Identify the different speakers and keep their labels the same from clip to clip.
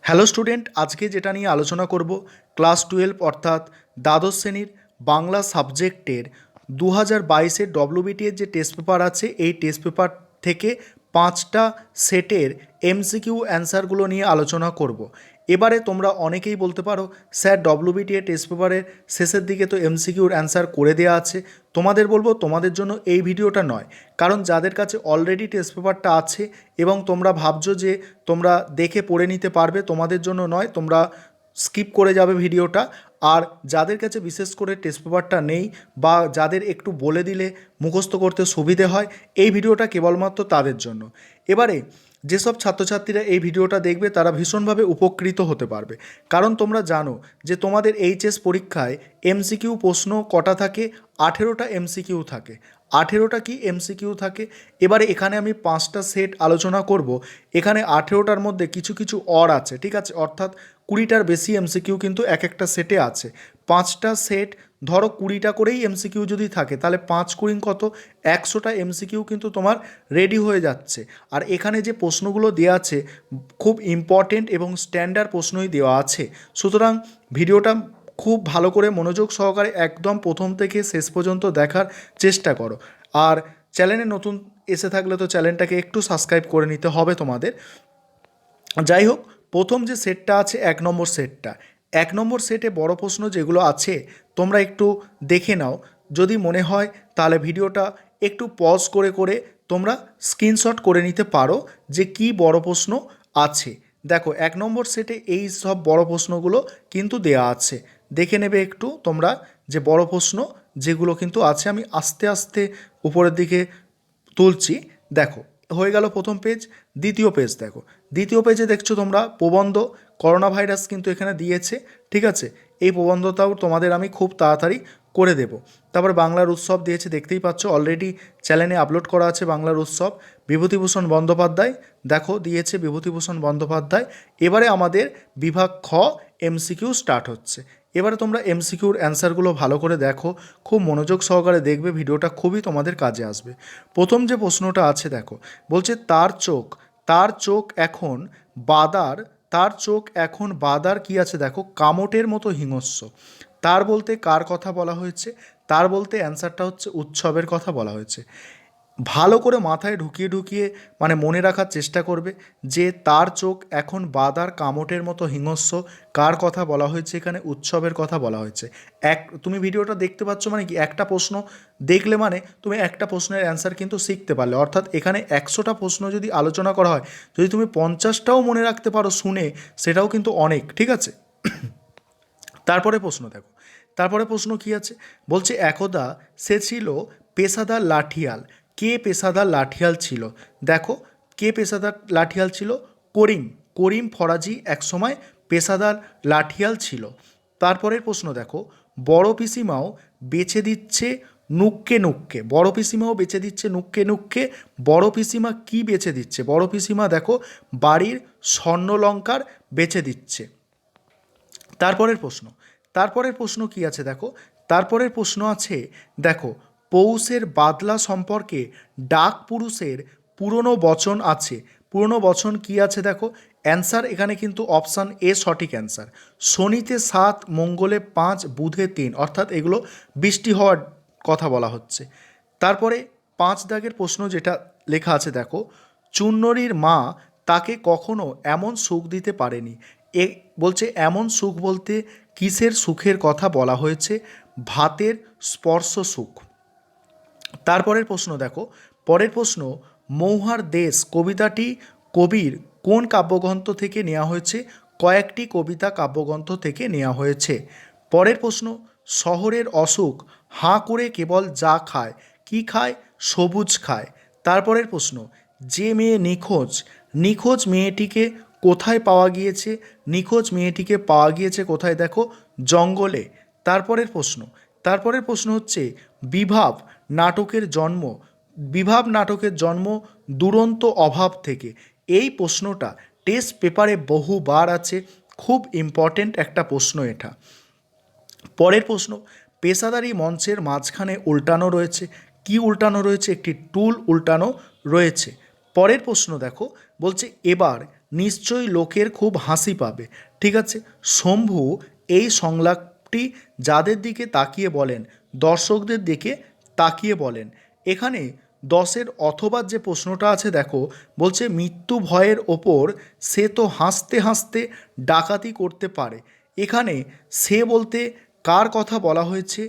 Speaker 1: Hello student, আজকে যেটা নিয়ে আলোচনা করব ক্লাস 12 অর্থাৎ দ্বাদশ শ্রেণীর বাংলা সাবজেক্টের 2022-এর ডব্লিউবিটিএর যে টেস্ট পেপার আছে এই টেস্ট পেপার থেকে 5টা সেটের এমসিকিউ অ্যান্সারগুলো নিয়ে আলোচনা করব। এবারে তোমরা অনেকেই বলতে পারো স্যার ডব্লিউবিটিএ টেস্ট পেপারের শেষের দিকে তো এমসিকিউর অ্যান্সার করে দেওয়া আছে। তোমাদের বলবো তোমাদের জন্য এই ভিডিওটা নয়, কারণ যাদের কাছে অলরেডি টেস্ট পেপারটা আছে এবং তোমরা ভাবছো যে তোমরা দেখে পড়ে নিতে পারবে, তোমাদের জন্য নয়, তোমরা স্কিপ করে যাবে ভিডিওটা। আর যাদের কাছে বিশেষ করে টেস্ট পেপারটা নেই বা যাদের একটু বলে দিলে মুখস্থ করতে সুবিধে হয়, এই ভিডিওটা কেবলমাত্র তাদের জন্য। এবারে যেসব ছাত্রছাত্রীরা এই ভিডিওটা দেখবে তারা ভীষণভাবে উপকৃত হতে পারবে, কারণ তোমরা জানো যে তোমাদের এইচএস পরীক্ষায় এমসিকিউ প্রশ্ন কটা থাকে? 18টা এমসিকিউ থাকে। 18টা কি এমসিকিউ থাকে? এবারে এখানে আমি 5টা সেট আলোচনা করব। এখানে 18টার মধ্যে কিছু কিছু অর আছে, ঠিক আছে, অর্থাৎ 20টার বেশি এমসিকিউ কিন্তু এক একটা সেটে আছে। 5টা সেট ধরো 20টা করেই এমসিকিউ যদি থাকে তাহলে 5×20 কত? 100টা এমসিকিউ কিন্তু তোমার রেডি হয়ে যাচ্ছে। আর এখানে যে প্রশ্নগুলো দেওয়া আছে খুব ইম্পর্টেন্ট এবং স্ট্যান্ডার্ড প্রশ্নই দেওয়া আছে। সুতরাং ভিডিওটা খুব ভালো করে মনোযোগ সহকারে একদম প্রথম থেকে শেষ পর্যন্ত দেখার চেষ্টা করো। আর চ্যানেলে নতুন এসে থাকলে তো চ্যানেলটাকে একটু সাবস্ক্রাইব করে নিতে হবে তোমাদের। যাই হোক, প্রথম যে সেটটা আছে 1 নম্বর সেটটা, 1 নম্বর সেটে বড় প্রশ্ন যেগুলো আছে তোমরা একটু দেখে নাও। যদি মনে হয় তাহলে ভিডিওটা একটু পজ করে করে তোমরা স্ক্রিনশট করে নিতে পারো যে কি বড় প্রশ্ন আছে। দেখো 1 নম্বর সেটে এই সব বড় প্রশ্নগুলো কিন্তু দেয়া আছে, দেখে নেবে একটু তোমরা যে বড় প্রশ্ন যেগুলো কিন্তু আছে। আমি আস্তে আস্তে উপরের দিকে তুলছি। দেখো, হয়ে গেল প্রথম পেজ। দ্বিতীয় পেজ দেখো, দ্বিতীয় পেজে দেখছো তোমরা প্রবন্ধ, করোনা ভাইরাস কিন্তু এখানে দিয়েছে, ঠিক আছে। এই প্রবন্ধটাও তোমাদের আমি খুব তাড়াতাড়ি করে দেব। তারপর বাংলার উৎসব দিয়েছে, দেখতেই পাচ্ছ অলরেডি চ্যানেলে আপলোড করা আছে বাংলার উৎসব। বিভূতিভূষণ বন্দ্যোপাধ্যায় দেখো দিয়েছে, বিভূতিভূষণ বন্দ্যোপাধ্যায়। এবারে আমাদের বিভাগ খ এমসিকিউ স্টার্ট হচ্ছে। এবারে তোমরা এমসিকিউর অ্যান্সারগুলো ভালো করে দেখো, খুব মনোযোগ সহকারে দেখবে, ভিডিওটা খুবই তোমাদের কাজে আসবে। প্রথম যে প্রশ্নটা আছে দেখো, বলছে তার চোখ এখন বাদার, তার চোখ এখন বাদার কি আছে দেখো, কামটের মতো হিংস্র। তার বলতে কার কথা বলা হয়েছে? তার বলতে অ্যান্সারটা হচ্ছে উৎসবের কথা বলা হয়েছে। ভালো করে মাথায় ঢুকিয়ে ঢুকিয়ে মানে মনে রাখার চেষ্টা করবে যে তার চোখ এখন বাদার কামটের মতো হিংস্র, কার কথা বলা হয়েছে? এখানে উৎসবের কথা বলা হয়েছে। তুমি ভিডিওটা দেখতে পাচ্ছ মানে কি, একটা প্রশ্ন দেখলে মানে তুমি একটা প্রশ্নের অ্যান্সার কিন্তু শিখতে পারলে। অর্থাৎ এখানে 100টা প্রশ্ন যদি আলোচনা করা হয়, যদি তুমি 50টাও মনে রাখতে পারো শুনে, সেটাও কিন্তু অনেক, ঠিক আছে। তারপরে প্রশ্ন দেখো, তারপরে প্রশ্ন কি আছে? বলছে একদা সে ছিল পেশাদার লাঠিয়াল। কে পেশাদার লাঠিয়াল ছিল? দেখো, কে পেশাদার লাঠিয়াল ছিল? করিম। করিম ফরাজি একসময় পেশাদার লাঠিয়াল ছিল। তারপরের প্রশ্ন দেখো, বড় পিসিমাও বেছে দিচ্ছে নুক্কে নুক্কে। বড় পিসিমাও বেছে দিচ্ছে নুক্কে নুক্কে। বড় পিসিমা কি বেছে দিচ্ছে? বড় পিসিমা দেখো বাড়ির স্বর্ণলঙ্কার বেছে দিচ্ছে। তারপরের প্রশ্ন, তারপরের প্রশ্ন কি আছে দেখো, তারপরের প্রশ্ন আছে দেখো, পৌষের বাদলা সম্পর্কে ডাক পুরুষের পুরনো বচন আছে। পুরনো বচন কি আছে দেখো, অ্যান্সার এখানে কিন্তু অপশান এ সঠিক অ্যান্সার। শনিতে 7, মঙ্গলে 5, বুধে 3, অর্থাৎ এগুলো বৃষ্টি হওয়ার কথা বলা হচ্ছে। তারপরে 5 দাগের প্রশ্ন যেটা লেখা আছে দেখো, চুন্নরীর মা তাকে কখনো এমন সুখ দিতে পারেনি। এ বলছে এমন সুখ বলতে কিসের সুখের কথা বলা হয়েছে? ভাতের স্পর্শ সুখ। তারপরের প্রশ্ন দেখো, পরের প্রশ্ন, মৌহার দেশ কবিতাটি কবির কোন কাব্যগ্রন্থ থেকে নেওয়া হয়েছে? কয়েকটি কবিতা কাব্যগ্রন্থ থেকে নেওয়া হয়েছে। পরের প্রশ্ন, শহরের অসুখ হাঁ করে কেবল যা খায়, কি খায়? সবুজ খায়। তারপরের প্রশ্ন, যে মেয়ে নিখোঁজ, নিখোঁজ মেয়েটিকে কোথায় পাওয়া গিয়েছে? নিখোঁজ মেয়েটিকে পাওয়া গিয়েছে কোথায় দেখো, জঙ্গলে। তারপরের প্রশ্ন, তারপরের প্রশ্ন হচ্ছে বিভাব নাটকের জন্ম, বিভাব নাটকের জন্ম দুরন্ত অভাব থেকে। এই প্রশ্নটা টেস্ট পেপারে বহুবার আছে, খুব ইম্পর্টেন্ট একটা প্রশ্ন এটা। পরের প্রশ্ন, পেশাদারি মঞ্চের মাঝখানে উল্টানো রয়েছে, কি উল্টানো রয়েছে? একটি টুল উল্টানো রয়েছে। পরের প্রশ্ন দেখো, বলছে এবার নিশ্চয়ই লোকের খুব হাসি পাবে। ঠিক আছে, শম্ভু এই সংলাপটি যাদের দিকে তাকিয়ে বলেন, দর্শকদের দিকে তাকিয়ে বলেন। এখানে 10-এর অথবা যে প্রশ্নটা আছে দেখো, বলছে মৃত্যু ভয়ের ওপর সে তো হাসতে হাসতে ডাকাতি করতে পারে। এখানে সে বলতে কার কথা বলা হয়েছে?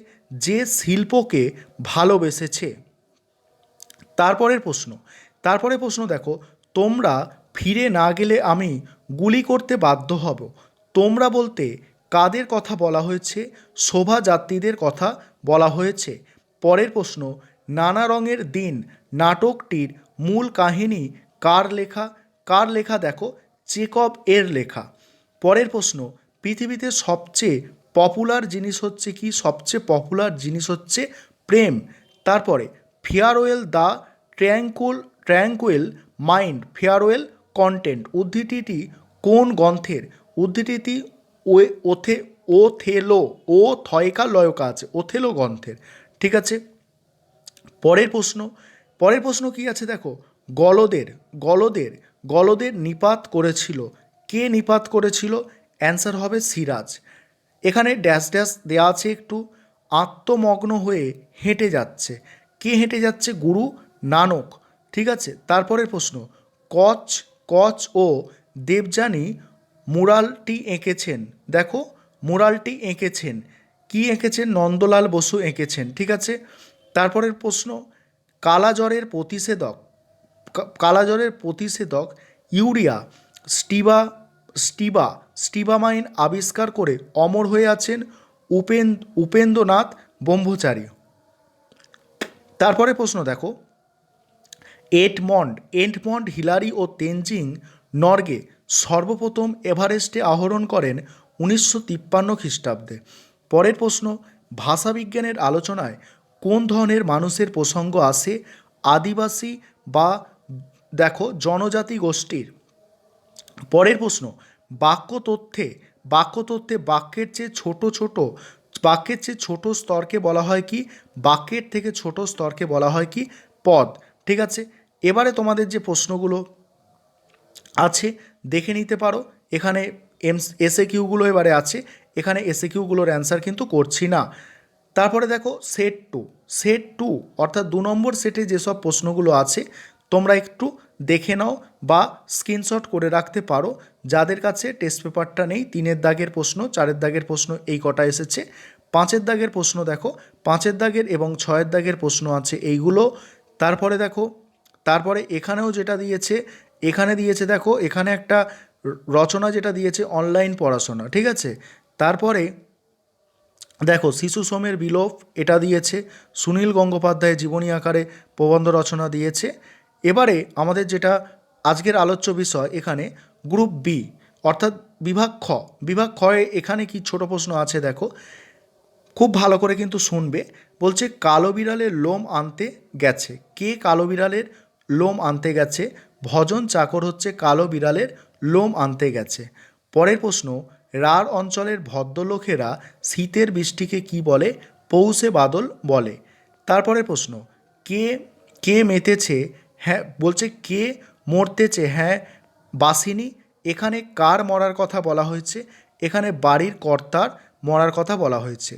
Speaker 1: যে শিল্পকে ভালোবেসেছে। তারপরের প্রশ্ন দেখো, তোমরা ফিরে না গেলে আমি গুলি করতে বাধ্য হব। তোমরা বলতে কাদের কথা বলা হয়েছে? শোভাযাত্রীদের কথা বলা হয়েছে। পরের প্রশ্ন, নানা রঙের দিন নাটকটির মূল কাহিনী কার লেখা দেখো, চেকভ এর লেখা। পরের প্রশ্ন, পৃথিবীতে সবচেয়ে পপুলার জিনিস হচ্ছে কি? সবচেয়ে পপুলার জিনিস হচ্ছে প্রেম। তারপরে farewell the tranquil mind, farewell content উদ্ধৃতিটি কোন গ্রন্থের? উদ্ধৃতিটি ওথেলো, ও থয়কা লয়কা আছে, ওথেলো গ্রন্থের। ঠিক আছে, পরের প্রশ্ন কি আছে দেখো, গলদের নিপাত করেছিল। কে নিপাত করেছিল? অ্যান্সার হবে সিরাজ। এখানে ড্যাশ ড্যাশ দেওয়া আছে একটু, আত্মমগ্ন হয়ে হেঁটে যাচ্ছে। কে হেঁটে যাচ্ছে? গুরু নানক। ঠিক আছে, তারপরের প্রশ্ন, কচ ও দেবযানী মুরালটি এঁকেছেন। দেখো, মুরালটি এঁকেছেন, কি এঁকেছেন? নন্দলাল বসু এঁকেছেন। ঠিক আছে, তারপরের প্রশ্ন, কালাজ্বরের প্রতিষেধক ইউরিয়া স্টিবামাইন আবিষ্কার করে অমর হয়ে আছেন উপেন্দ্রনাথ ব্রহ্মচারী। তারপরে প্রশ্ন দেখো, এডমন্ড হিলারি ও তেনজিং নরগে সর্বপ্রথম এভারেস্টে আরোহণ করেন 1953 খ্রিস্টাব্দে। পরের প্রশ্ন, ভাষাবিজ্ঞানের আলোচনায় কোন ধরনের মানুষের প্রসঙ্গ আসে? আদিবাসী বা দেখো জনজাতি গোষ্ঠীর। পরের প্রশ্ন, বাক্যতথ্যে বাক্যের চেয়ে ছোট স্তরকে বলা হয় কি? বাক্যের থেকে ছোট স্তরকে বলা হয় কি? পদ। ঠিক আছে, এবারে তোমাদের যে প্রশ্নগুলো আছে দেখে নিতে পারো। এখানে এসএ কিউগুলো এবারে আছে, এখানে এসএ কিউগুলোর অ্যান্সার কিন্তু করছি না। তারপরে দেখো সেট টু অর্থাৎ 2 নম্বর সেটে যেসব প্রশ্নগুলো আছে তোমরা একটু দেখে নাও বা স্ক্রিনশট করে রাখতে পারো যাদের কাছে টেস্ট পেপারটা নেই। 3-এর দাগের প্রশ্ন, 4-এর দাগের প্রশ্ন এই কটা এসেছে। 5-এর দাগের প্রশ্ন দেখো, 5-এর দাগের এবং 6-এর দাগের প্রশ্ন আছে এইগুলো। তারপরে দেখো, তারপরে এখানেও যেটা দিয়েছে, এখানে দিয়েছে দেখো, এখানে একটা রচনা যেটা দিয়েছে অনলাইন পড়াশোনা। ঠিক আছে, তারপরে দেখো শিশু শ্রমের বিলোপ এটা দিয়েছে, সুনীল গঙ্গোপাধ্যায় জীবনী আকারে প্রবন্ধ রচনা দিয়েছে। এবারে আমাদের যেটা আজকের আলোচ্য বিষয়, এখানে গ্রুপ বি অর্থাৎ বিভাগ খয়ে এখানে কি ছোট প্রশ্ন আছে দেখো, খুব ভালো করে কিন্তু শুনবে। বলছে কালো বিড়ালের লোম আনতে গেছে। কে কালো বিড়ালের লোম আনতে গেছে? ভজন চাকর হচ্ছে কালো বিড়ালের লোম আনতে গেছে। পরের প্রশ্ন, রাঢ় অঞ্চলের ভদ্রলোকেরা শীতের বৃষ্টিকে কি বলে? পৌষে বাদল বলে। তারপরে প্রশ্ন, কে কে মেতেছে? হ্যাঁ বলছে কে মরতেছে? হ্যাঁ বাসিনী। এখানে কার মরার কথা বলা হয়েছে? এখানে বাড়ির কর্তার মরার কথা বলা হয়েছে।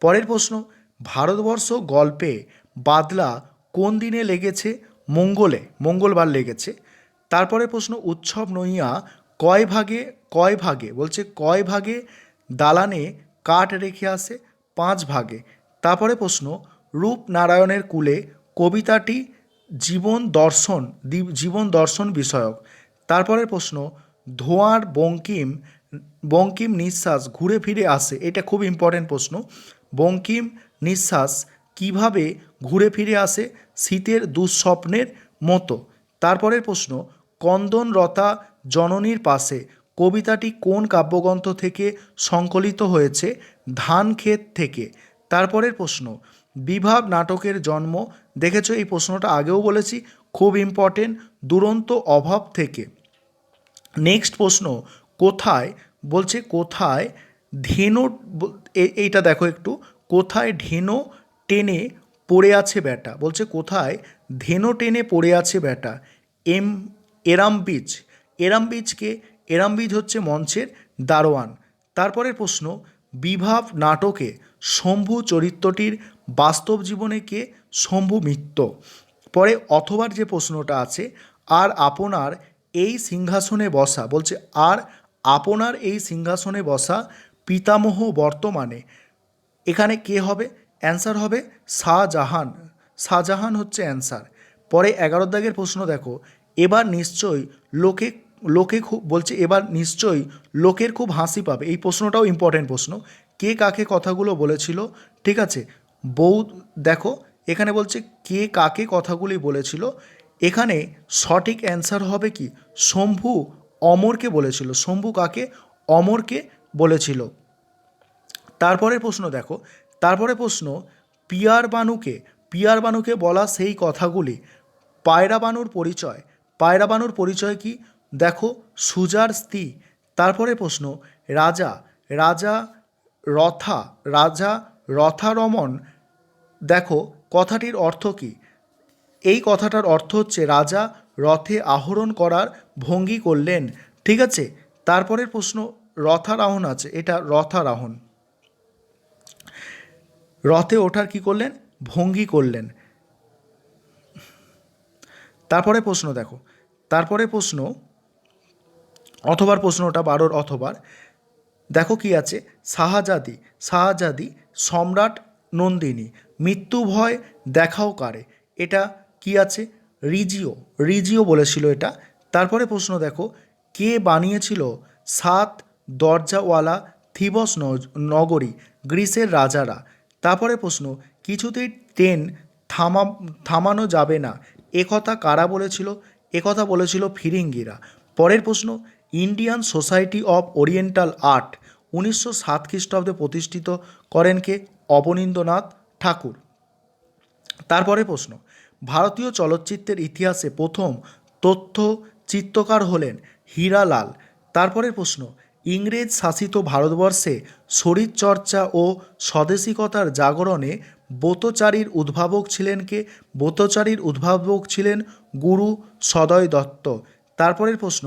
Speaker 1: পরের প্রশ্ন, ভারতবর্ষ গল্পে বাদলা কোন দিনে লেগেছে? মঙ্গলবার লেগেছে। তারপরে প্রশ্ন, উৎসব নইয়া কয় ভাগে বলছে কয় ভাগে দালানে কাঠ রেখে আসে? 5 ভাগে। তারপরে প্রশ্ন, রূপনারায়ণের কূলে কবিতাটি জীবন দর্শন বিষয়ক। তারপরের প্রশ্ন, ধোঁয়ার বঙ্কিম নিঃশ্বাস ঘুরে ফিরে আসে। এটা খুব ইম্পর্টেন্ট প্রশ্ন। বঙ্কিম নিঃশ্বাস কিভাবে ঘুরে ফিরে আসে? শীতের দুঃস্বপ্নের মতো। তারপরের প্রশ্ন, কন্দনরতা জননীর পাশে কবিতাটি কোন কাব্যগ্রন্থ থেকে সংকলিত হয়েছে? ধানক্ষেত থেকে। তারপরের প্রশ্ন, বিভাব নাটকের জন্ম, দেখেছো এই প্রশ্নটা আগেও বলেছি, খুব ইম্পর্টেন্ট, দুরন্ত অভাব থেকে। নেক্সট প্রশ্ন, কোথায় বলছে কোথায় ধেনু, এইটা দেখো একটু, কোথায় ধেনু টেনে পড়ে আছে বেটা? বলছে কোথায় ধেনু টেনে পড়ে আছে বেটা? এরাম এরামবিজকে, এরামবিজ হচ্ছে মঞ্চের দারোয়ান। তারপরের প্রশ্ন, বিভাব নাটকে শম্ভু চরিত্রটির বাস্তব জীবনে কে? শম্ভু মিত্র। পরে অথবার যে প্রশ্নটা আছে, আর আপনার এই সিংহাসনে বসা, বলছে আর আপনার এই সিংহাসনে বসা পিতামহ বর্তমানে, এখানে কে হবে? অ্যান্সার হবে শাহজাহান। শাহজাহান হচ্ছে অ্যান্সার। পরে 11 দাগের প্রশ্ন দেখো, এবার নিশ্চয়ই লোকে লোকে খুব, বলছে এবার নিশ্চয়ই লোকের খুব হাসি পাবে। এই প্রশ্নটাও ইম্পর্টেন্ট প্রশ্ন। কে কাকে কথাগুলো বলেছিল? ঠিক আছে, বউ, দেখো এখানে বলছে কে কাকে কথাগুলি বলেছিল। এখানে সঠিক অ্যান্সার হবে কি? শম্ভু অমরকে বলেছিল। শম্ভু কাকে? অমরকে বলেছিল। তারপরের প্রশ্ন দেখো, তারপরে প্রশ্ন, পিয়ার বানুকে, পিয়ার বানুকে বলা সেই কথাগুলি। পায়রা বানুর পরিচয়, পায়রা বানুর পরিচয় কি? দেখো সুজার স্ত্রী। তারপরে প্রশ্ন, রাজা, রাজা রথা, রাজা রথারমন, দেখো কথাটির অর্থ কি? এই কথাটার অর্থ হচ্ছে রাজা রথে আরোহণ করার ভঙ্গি করলেন। ঠিক আছে, তারপরের প্রশ্ন, রথারাহন আছে, এটা রথারাহন, রথে ওঠার কি করলেন? ভঙ্গি করলেন। তারপরে প্রশ্ন দেখো, তারপরে প্রশ্ন অথবার প্রশ্নটা 12 অথবার, দেখো কি আছে, শাহজাদি, শাহজাদি সম্রাট নন্দিনী, মৃত্যু ভয় দেখাও কারে, এটা কি আছে? রিজিও, রিজিও বলেছিল এটা। তারপরে প্রশ্ন দেখো, কে বানিয়েছিল 7 দরজাওয়ালা থিবস নগরী? গ্রিসের রাজারা। তারপরে প্রশ্ন, কিছুতেই ট্রেন থামানো যাবে না, একথা কারা বলেছিল? একথা বলেছিল ফিরিঙ্গিরা। পরের প্রশ্ন, Indian society of oriental art 1907 খ্রিস্টাব্দে প্রতিষ্ঠিত করেন কে? অবনীন্দ্রনাথ ঠাকুর। তারপরে প্রশ্ন, ভারতীয় চলচ্চিত্রের ইতিহাসে প্রথম তথ্য চিত্রকার হলেন হীরালাল। তারপরের প্রশ্ন, ইংরেজ শাসিত ভারতবর্ষে শরীরচর্চা ও স্বদেশিকতার জাগরণে ব্রতচারীর উদ্ভাবক ছিলেন কে? ব্রতচারীর উদ্ভাবক ছিলেন গুরু সদয় দত্ত। তারপরের প্রশ্ন,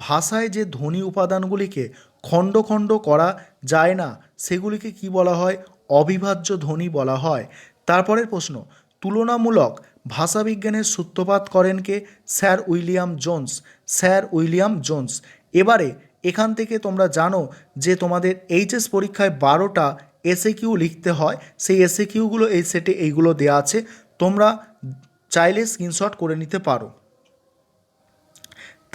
Speaker 1: ভাষায় যে ধ্বনি উপাদানগুলিকে খণ্ড খণ্ড করা যায় না সেগুলিকে কি বলা হয়? অবিভাজ্য ধ্বনি বলা হয়। তারপরের প্রশ্ন, তুলনামূলক ভাষাবিজ্ঞানের সূত্রপাত করেন কে? Sir William Jones, sir William Jones. এবারে এখান থেকে তোমরা জানো যে তোমাদের এইচএস পরীক্ষায় 12টা এসএ কিউ লিখতে হয়, সেই এসএ কিউগুলো এই সেটে এইগুলো দেওয়া আছে, তোমরা চাইলে স্ক্রিনশট করে নিতে পারো।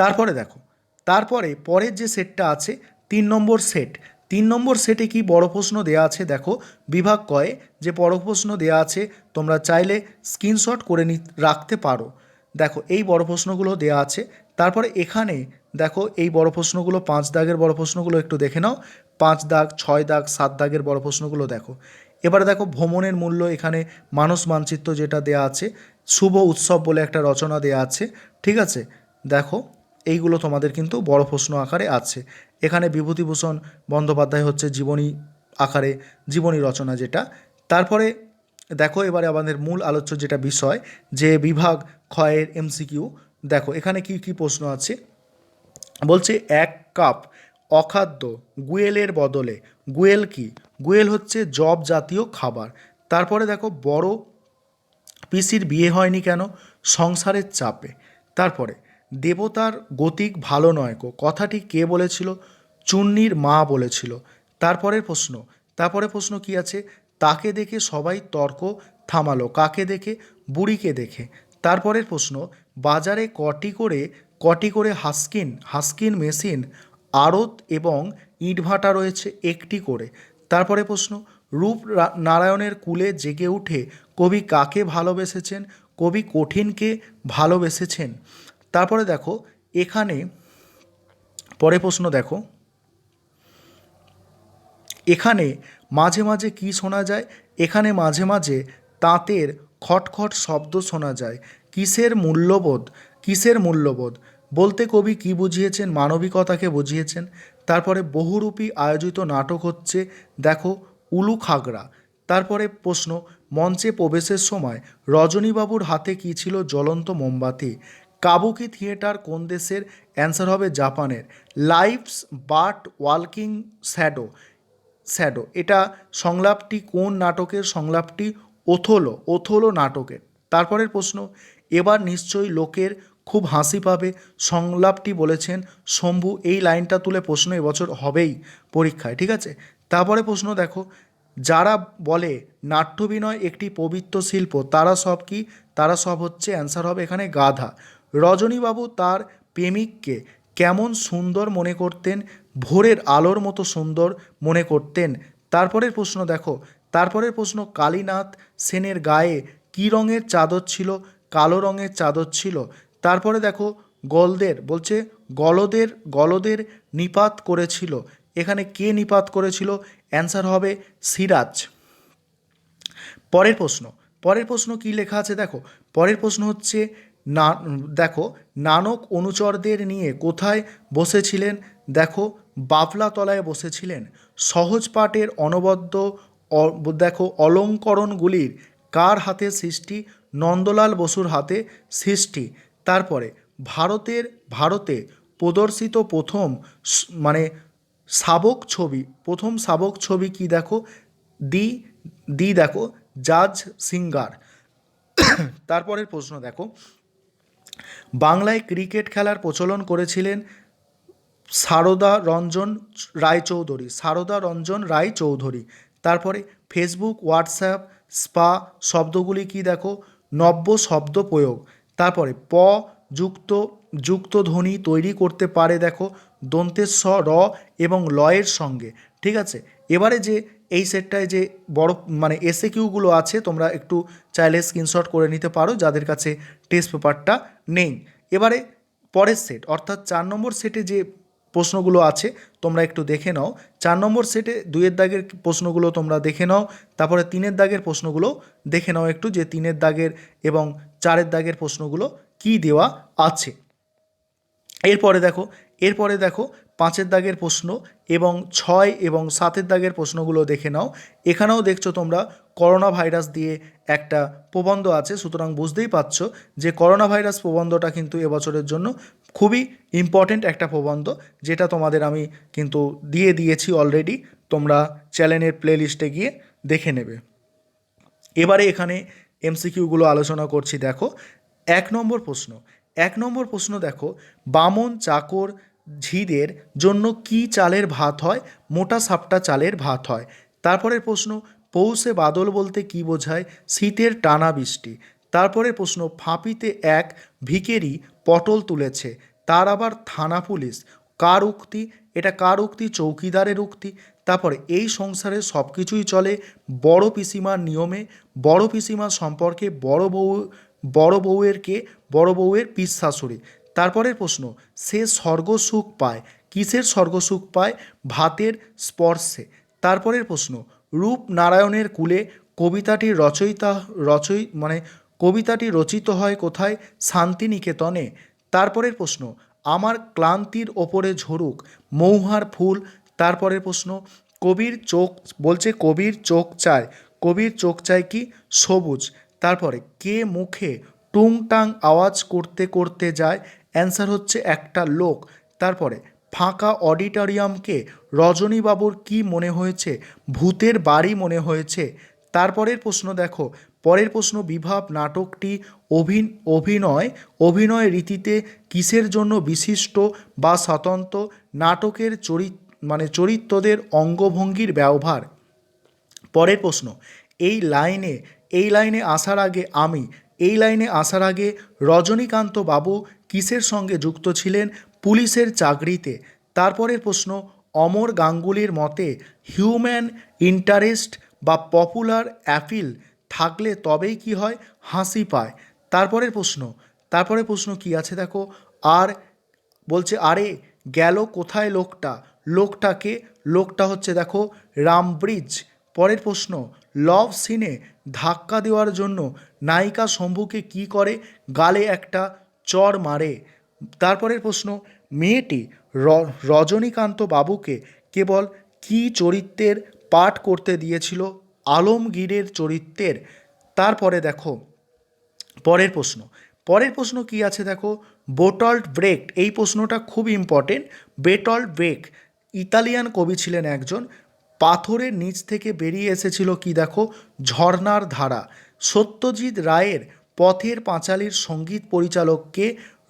Speaker 1: তারপরে দেখো, তারপরে পরের যে সেটটা আছে 3 নম্বর সেট, 3 নম্বর সেটে কি বড় প্রশ্ন দেওয়া আছে দেখো, বিভাগ কয়ে যে বড় প্রশ্ন দেওয়া আছে তোমরা চাইলে স্ক্রিনশট করে রাখতে পারো। দেখো এই বড় প্রশ্নগুলো দেওয়া আছে। তারপরে এখানে দেখো এই বড় প্রশ্নগুলো 5 দাগের বড় প্রশ্নগুলো একটু দেখে নাও, 5 দাগ, 6 দাগ, 7 দাগের বড় প্রশ্নগুলো দেখো। এবারে দেখো ভ্রমণের মূল্য, এখানে মানস মানচিত্র যেটা দেওয়া আছে, শুভ উৎসব বলে একটা রচনা দেওয়া আছে। ঠিক আছে, দেখো এইগুলো তোমাদের কিন্তু বড় প্রশ্ন আকারে আছে। এখানে বিভূতিভূষণ বন্দ্যোপাধ্যায় হচ্ছে জীবনী আকারে, জীবনী রচনা যেটা। তারপরে দেখো এবারে আমাদের মূল আলোচ্য যেটা বিষয়, যে বিভাগ ক্ষয়ের এমসিকিউ, দেখো এখানে কি কি প্রশ্ন আছে। বলছে 1 কাপ অখাদ্য গুয়েলের বদলে, গুয়েল কি? গুয়েল হচ্ছে জব জাতীয় খাবার। তারপরে দেখো বড় পিসির বিয়ে হয়নি কেন? সংসারের চাপে। তারপরে দেবতার গতিক ভালো নয় গো, কথাটি কে বলেছিল? চুন্নির মা বলেছিল। তারপরের প্রশ্ন, তারপরে প্রশ্ন কি আছে, তাকে দেখে সবাই তর্ক থামালো, কাকে দেখে? বুড়িকে দেখে। তারপরের প্রশ্ন, বাজারে কটি করে হাস্কিন হাস্কিন মেশিন, আড়ত এবং ইটভাটা রয়েছে? একটি করে। তারপরে প্রশ্ন, নারায়ণের কুলে জেগে উঠে কবি কাকে ভালোবেসেছেন? কবি কঠিনকে ভালোবেসেছেন। তারপরে দেখো এখানে পরে প্রশ্ন দেখো, এখানে মাঝে মাঝে কি শোনা যায়? এখানে মাঝে মাঝে তাঁতের খটখট শব্দ শোনা যায়। কিসের মূল্যবোধ? কিসের মূল্যবোধ বলতে কবি কি বুঝিয়েছেন? মানবিকতাকে বুঝিয়েছেন। তারপরে বহুরূপী আয়োজিত নাটক হচ্ছে, দেখো উলু খাগড়া। তারপরে প্রশ্ন, মঞ্চে প্রবেশের সময় রজনীবাবুর হাতে কী ছিল? জ্বলন্ত মোমবাতি। কাবুকি থিয়েটার কোন দেশের? অ্যান্সার হবে জাপানের। Life's but walking shadow, shadow এটা সংলাপটি কোন নাটকের? সংলাপটি ওথোলো, ওথোলো নাটকের। তারপরের প্রশ্ন, এবার নিশ্চয়ই লোকের খুব হাসি পাবে, সংলাপটি বলেছেন শম্ভু। এই লাইনটা তুলে প্রশ্ন এবছর হবেই পরীক্ষায়, ঠিক আছে। তারপরে প্রশ্ন দেখো, যারা বলে নাট্যবিনয় একটি পবিত্র শিল্প তারা সব কি? তারা সব হচ্ছে, অ্যান্সার হবে এখানে গাধা। রজনীবাবু তার প্রেমিককে কেমন সুন্দর মনে করতেন? ভোরের আলোর মতো সুন্দর মনে করতেন। তারপরের প্রশ্ন দেখো, তারপরের প্রশ্ন, কালীনাথ সেনের গায়ে কী রঙের চাদর ছিল? কালো রঙের চাদর ছিল। তারপরে দেখো, গলদের বলছে গলদের, গলদের নিপাত করেছিল, এখানে কে নিপাত করেছিল? অ্যান্সার হবে সিরাজ। পরের প্রশ্ন, পরের প্রশ্ন কি লেখা আছে দেখো, পরের প্রশ্ন হচ্ছে না, দেখো নানক অনুচরদের নিয়ে কোথায় বসেছিলেন? দেখো বাফলাতলায় বসেছিলেন। সহজ পাঠের অনবদ্য দেখো অলঙ্করণগুলির কার হাতে সৃষ্টি? নন্দলাল বসুর হাতে সৃষ্টি। তারপরে ভারতে প্রদর্শিত প্রথম মানে শাবক ছবি, প্রথম শাবক ছবি কি? দেখো দি দি দেখো জাজ সিঙ্গার। তারপরের প্রশ্ন দেখো, বাংলায় ক্রিকেট খেলার প্রচলন করেছিলেন সারদা রঞ্জন রায়চৌধুরী, সারদা রঞ্জন রায়চৌধুরী। তারপরে ফেসবুক, হোয়াটসঅ্যাপ, স্পা শব্দগুলি কি? দেখো নব্য শব্দ প্রয়োগ। তারপরে যুক্ত যুক্ত ধ্বনি তৈরি করতে পারে, দেখো দন্তের স, র এবং লয়ের সঙ্গে, ঠিক আছে। এবারে যে এই সেটটায় যে বড় মানে এসএ কিউগুলো আছে, তোমরা একটু চাইলে স্ক্রিনশট করে নিতে পারো যাদের কাছে টেস্ট পেপারটা নেই। এবারে পরের সেট অর্থাৎ 4 নম্বর সেটে যে প্রশ্নগুলো আছে তোমরা একটু দেখে নাও। 4 নম্বর সেটে 2-এর দাগের প্রশ্নগুলো তোমরা দেখে নাও, তারপরে 3-এর দাগের প্রশ্নগুলো দেখে নাও একটু, যে 3-এর দাগের এবং 4-এর দাগের প্রশ্নগুলো কি দেওয়া আছে। এরপরে দেখো 5-এর দাগের প্রশ্ন এবং 6 এবং 7-এর দাগের প্রশ্নগুলো দেখে নাও। এখানেও দেখছো তোমরা করোনা ভাইরাস দিয়ে একটা প্রবন্ধ আছে, সুতরাং বুঝতেই পারছো যে করোনা ভাইরাস প্রবন্ধটা কিন্তু এবছরের জন্য খুবই ইম্পর্টেন্ট একটা প্রবন্ধ, যেটা তোমাদের আমি কিন্তু দিয়ে দিয়েছি অলরেডি, তোমরা চ্যানেলের প্লেলিস্টে গিয়ে দেখে নেবে। এবারে এখানে এমসিকিউগুলো আলোচনা করছি। দেখো 1 নম্বর প্রশ্ন দেখো, বামন চাকর ঝিদের জন্য কি চালের ভাত হয়? মোটা সাপটা চালের ভাত হয়। তারপরের প্রশ্ন, পৌষে বাদল বলতে কি বোঝায়? শীতের টানা বৃষ্টি। তারপরের প্রশ্ন, ফাঁপিতে এক ভিখেরি পটল তুলেছে, তার আবার থানা পুলিশ, কার উক্তি? এটা কার উক্তি? চৌকিদারের উক্তি। তারপরে এই সংসারে সব কিছুই চলে বড় পিসিমার নিয়মে, বড় পিসিমা সম্পর্কে বড় বউয়ের কে? বড় বউয়ের পিসশাশুড়ি। তারপরের প্রশ্ন, সে স্বর্গসুখ পায়, কিসের স্বর্গসুখ পায়? ভাতের স্পর্শে। তারপরের প্রশ্ন, রূপনারায়ণের কুলে কবিতাটির কবিতাটি রচিত হয় কোথায়? শান্তিনিকেতনে। তারপরের প্রশ্ন, আমার ক্লান্তির ওপরে ঝরুক মৌহার ফুল। তারপরের প্রশ্ন, কবির চোখ বলছে কবির চোখ চায়, কবির চোখ চায় কি? সবুজ। তারপরে কে মুখে টুংটাং আওয়াজ করতে করতে যায়? অ্যান্সার হচ্ছে একটা লোক। তারপরে ফাঁকা অডিটোরিয়ামকে রজনীবাবুর কি মনে হয়েছে? ভূতের বাড়ি মনে হয়েছে। তারপরের প্রশ্ন দেখো, পরের প্রশ্ন, বিভাব নাটকটি অভিনয় রীতিতে কিসের জন্য বিশিষ্ট বা স্বতন্ত্র? নাটকের চরিত্রদের অঙ্গভঙ্গির ব্যবহার। পরের প্রশ্ন, এই লাইনে আসার আগে রজনীকান্ত বাবু কিসের সঙ্গে যুক্ত ছিলেন? পুলিশের চাকরিতে। তারপরের প্রশ্ন, অমর গাঙ্গুলির মতে হিউম্যান ইন্টারেস্ট বা পপুলার অ্যাপিল থাকলে তবেই কি হয়? হাসি পায়। তারপরের প্রশ্ন কি আছে দেখো, আর বলছে আরে গেল কোথায় লোকটা? লোকটা হচ্ছে দেখো রামব্রিজ। পরের প্রশ্ন, লভ সিনে ধাক্কা দেওয়ার জন্য নায়িকা শম্ভুকে কি করে? গালে একটা চড় মারে। তারপরের প্রশ্ন, মেয়েটি রজনীকান্ত বাবুকে কেবল কি চরিত্রের পাঠ করতে দিয়েছিল? আলমগীরের চরিত্রের। তারপরে দেখো পরের প্রশ্ন কি আছে দেখো, বোটল্ট ব্রেক্ট, এই প্রশ্নটা খুব ইম্পর্টেন্ট। বেটল্ট ব্রেক্ট ইতালিয়ান কবি ছিলেন একজন। পাথরের নিচ থেকে বেরিয়ে এসেছিল কি দেখো, ঝর্ণার ধারা। সত্যজিৎ রায়ের পথের পাঁচালীর সঙ্গীত পরিচালককে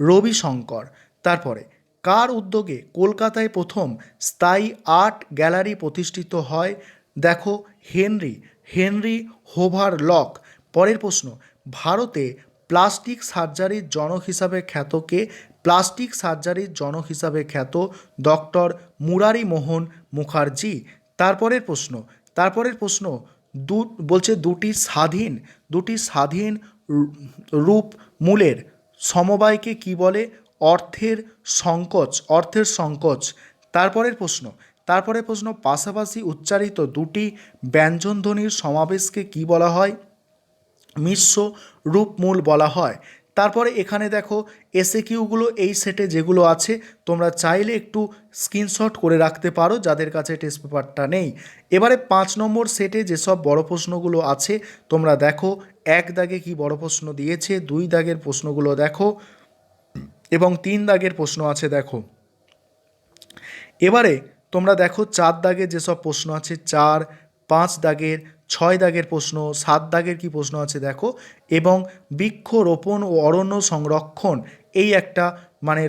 Speaker 1: রবিশঙ্কর। তারপরে কার উদ্যোগে কলকাতায় প্রথম স্থায়ী আর্ট গ্যালারি প্রতিষ্ঠিত হয়, দেখো হেনরি হোভার লক। পরের প্রশ্ন, ভারতে প্লাস্টিক সার্জারির জনক হিসাবে খ্যাত কে? প্লাস্টিক সার্জারির জনক হিসাবে খ্যাত ডক্টর মুরারি মোহন মুখার্জি। তারপরের প্রশ্ন বলছে দুটি স্বাধীন রূপ মূলের সমবায়কে কি বলে? অর্থের সংকোচ। তারপরের প্রশ্ন পাশাপাশি উচ্চারিত দুটি ব্যঞ্জনধ্বনির সমাবেশকে কি বলা হয়? মিশ্র রূপমূল বলা হয়। তারপরে এখানে দেখো এসএকিউগুলো এই সেটে যেগুলো আছে তোমরা চাইলে একটু স্ক্রিনশট করে রাখতে পারো যাদের কাছে টেস্ট পেপারটা নেই। এবারে 5 নম্বর সেটে যেসব বড় প্রশ্নগুলো আছে তোমরা দেখো, 1 দাগে কি বড় প্রশ্ন দিয়েছে, 2 দাগের প্রশ্নগুলো দেখো এবং 3 দাগের প্রশ্ন আছে দেখো। এবারে তোমরা দেখো 4 দাগের যেসব প্রশ্ন আছে 4, 5 দাগের, 6 দাগের প্রশ্ন, 7 দাগের কি প্রশ্ন আছে দেখো, এবং বৃক্ষরোপণ ও অরণ্য সংরক্ষণ এই একটা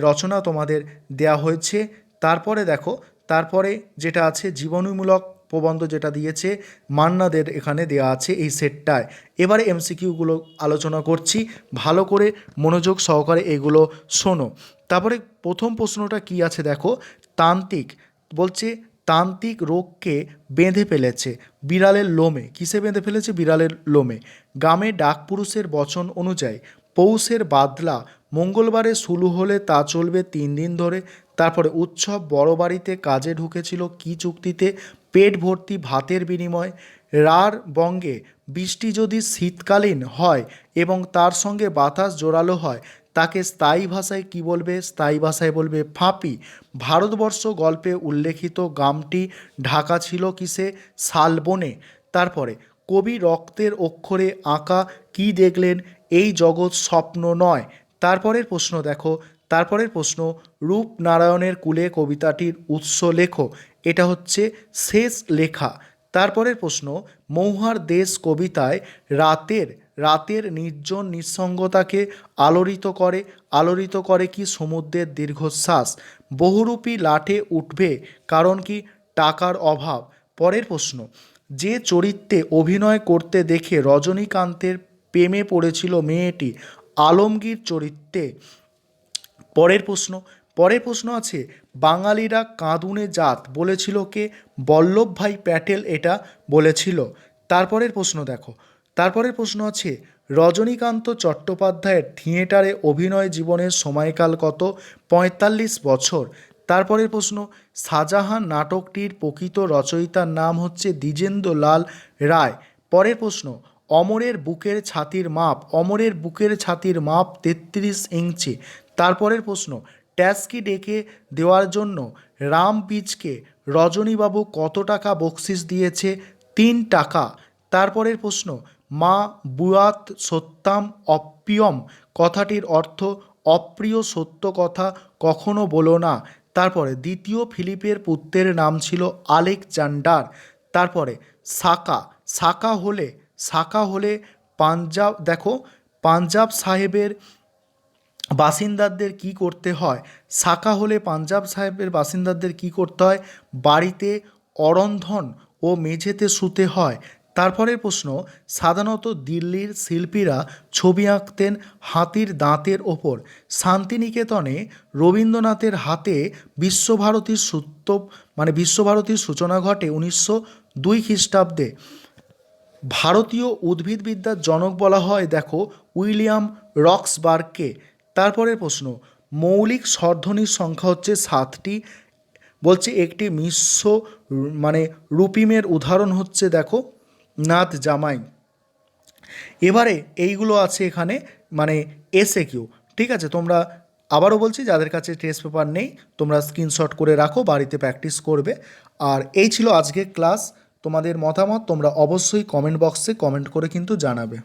Speaker 1: রচনা তোমাদের দেয়া হয়েছে। তারপরে দেখো, তারপরে যেটা আছে জীবনীমূলক প্রবন্ধ যেটা দিয়েছে মান্নাদের এখানে দেয়া আছে এই সেটটায়। এবারে এমসিকিউগুলো আলোচনা করছি, ভালো করে মনোযোগ সহকারে এগুলো শোনো। তারপরে প্রথম প্রশ্নটা কি আছে দেখো, তান্ত্রিক রোগকে বেঁধে ফেলেছে বিড়ালের লোমে। কিসে বেঁধে ফেলেছে? বিড়ালের লোমে। গ্রামে ডাকপুরুষের বচন অনুযায়ী পৌষের বাদলা মঙ্গলবারে শুরু হলে তা চলবে 3 দিন ধরে। তারপরে উৎসব বড় বাড়িতে কাজে ঢুকেছিল কি চুক্তিতে? পেট ভর্তি ভাতের বিনিময়। রার বঙ্গে বৃষ্টি যদি শীতকালীন হয় এবং তার সঙ্গে বাতাস জোরালো হয় তাকে স্থায়ী ভাষায় কি বলবে? স্থায়ী ভাষায় বলবে ফাঁপি। ভারতবর্ষ গল্পে উল্লেখিত গ্রামটি ঢাকা ছিল কিসে? শালবনে। তারপরে কবি রক্তের অক্ষরে আঁকা কি দেখলেন? এই জগৎ স্বপ্ন নয়। তারপরের প্রশ্ন রূপনারায়ণের কুলে কবিতাটির উৎস লেখো। এটা হচ্ছে শেষ লেখা। তারপরের প্রশ্ন মৌহার দেশ কবিতায় রাতের নির্জন নিঃসঙ্গতাকে আলোড়িত করে কি? সমুদ্রের দীর্ঘশ্বাস। বহুরূপী লাটে উঠবে কারণ কি? টাকার অভাব। পরের প্রশ্ন যে চরিত্রে অভিনয় করতে দেখে রজনীকান্তের প্রেমে পড়েছিল মেয়েটি আলমগীর চরিত্রে। পরের প্রশ্ন আছে বাঙালিরা কাঁদুনে জাত বলেছিল কে? বল্লভভাই প্যাটেল এটা বলেছিল। তারপরের প্রশ্ন আছে রজনীকান্ত চট্টোপাধ্যায়ের থিয়েটারে অভিনয় জীবনের সময়কাল কত? 45 বছর। তারপরের প্রশ্ন শাহজাহান নাটকটির প্রকৃত রচয়িতার নাম হচ্ছে দ্বিজেন্দ্রলাল রায়। পরের প্রশ্ন অমরের বুকের ছাতির মাপ 33 ইঞ্চি। তারপরের প্রশ্ন ট্যাক্সি ডেকে দেওয়ার জন্য রামপিচকে রজনীবাবু কত টাকা বকশিশ দিয়েছে? 3 টাকা। তারপরের প্রশ্ন মা বুয়াত সত্যাম অপ্রিয়ম কথাটির অর্থ অপ্রিয় সত্য কথা কখনো বলো না। তারপরে দ্বিতীয় ফিলিপের পুত্রের নাম ছিল আলেকজান্ডার। তারপরে সাকা হলে পাঞ্জাব সাহেবের বাসিন্দাদের কি করতে হয়? বাড়িতে অরন্ধন ও মেঝেতে শুতে হয়। তারপরের প্রশ্ন সাধারণত দিল্লির শিল্পীরা ছবি আঁকতেন হাতির দাঁতের ওপর। শান্তিনিকেতনে রবীন্দ্রনাথের হাতে বিশ্বভারতীর সূচনা ঘটে 1902 খ্রিস্টাব্দে। ভারতীয় উদ্ভিদবিদ্যার জনক বলা হয় দেখো উইলিয়াম রক্সবার্গকে। তারপরের প্রশ্ন মৌলিক স্বরধ্বনির সংখ্যা হচ্ছে 7টি। বলছে একটি মিশ্র রূপিমের উদাহরণ হচ্ছে দেখো নাথ জামাই। এবারে এইগুলো আছে এখানে এসএকিউ। ঠিক আছে, তোমরা আবারও বলছি যাদের কাছে টেস্ট পেপার নেই তোমরা স্ক্রিনশট করে রাখো, বাড়িতে প্র্যাকটিস করবে। আর এই ছিল আজকের ক্লাস। তোমাদের মতামত তোমরা অবশ্যই কমেন্ট বক্সে কমেন্ট করে কিন্তু জানাবে।